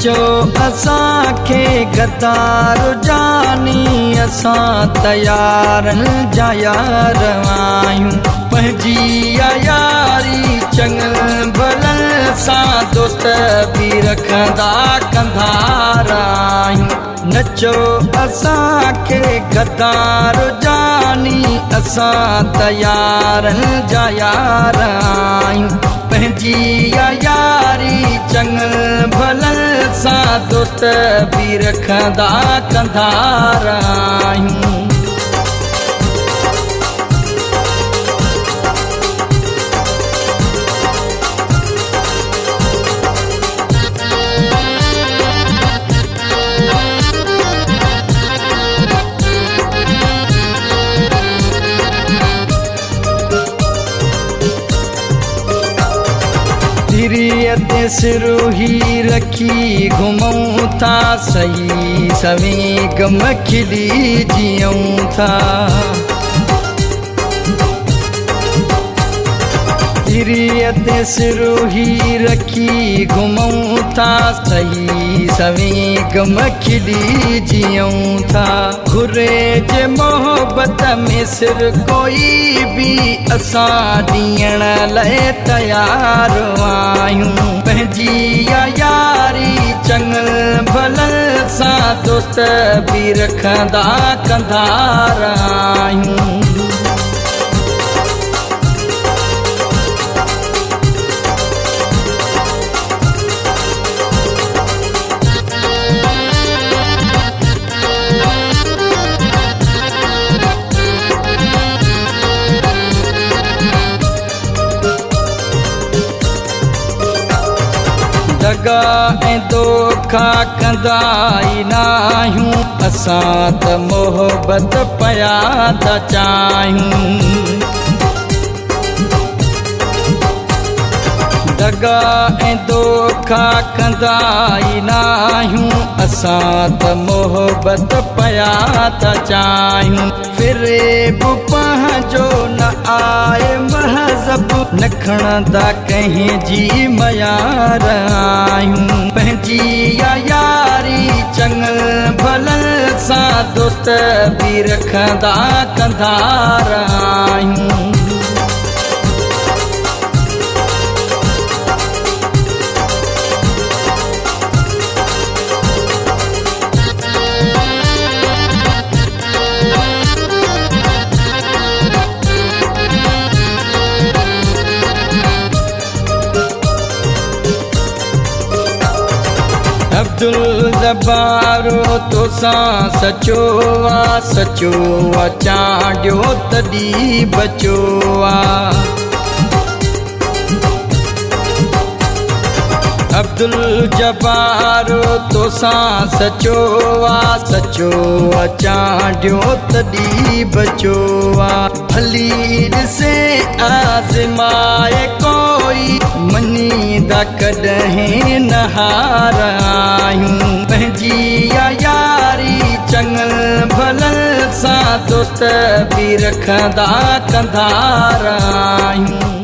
नचो असांखे गद्दार जानी असां तयार जा यार आहियूं। पंहिंजी यारी चङनि भलनि सां दोस्त बि रखंदा कंधार आहियूं। नचो असांखे गद्दार जानी असां तयार जा यार आहियूं। पंहिंजी यारी चङनि भलनि सां दोस्त बि रखंदा कंधार आहियूं। सिरीअ ते सिरोही रखी घुमूं था, सही सवें गम खिली जियूं था। सिरीअ ते सिरोही रखी घुमूं था, सही सवें गम खिली जियूं था। घुरे जे मोहब्बत में सिर कोई भी असां ॾियण लाइ तयार आहियूं। पंहिंजी यारी चङनि भलनि सां दोस्त बि रखंदा कंधार आहियूं। दगा ऐं दोखा कंदा ई नाहियूं, असां त मोहब्बत पिया था चाहियूं। दगा ऐं दोखा कंदा ई नाहियूं, असां त मोहब्बत पिया था चाहियूं। फिरे बि पंहिंजो न आए महज़ब, न खणंदा कंहिं जी मयार आहियूं। पंहिंजी यारी चङनि भलनि सां दोस्त बि रखंदा कंधार आहियूं। अब्दुल जब्बारो तोसां सचो आ, सचो आ चांडियो तॾहिं बचो आ। अब्दुल जब्बारो तोसां सचो आ, सचो आ चांडियो तॾहिं बचो आ। भली ॾिसे आज़माए कोई, मञीदा कॾहिं न हार आहियूं। पंहिंजी यारी चङनि भलनि सां दोस्त बि रखंदा कंधार आहियूं।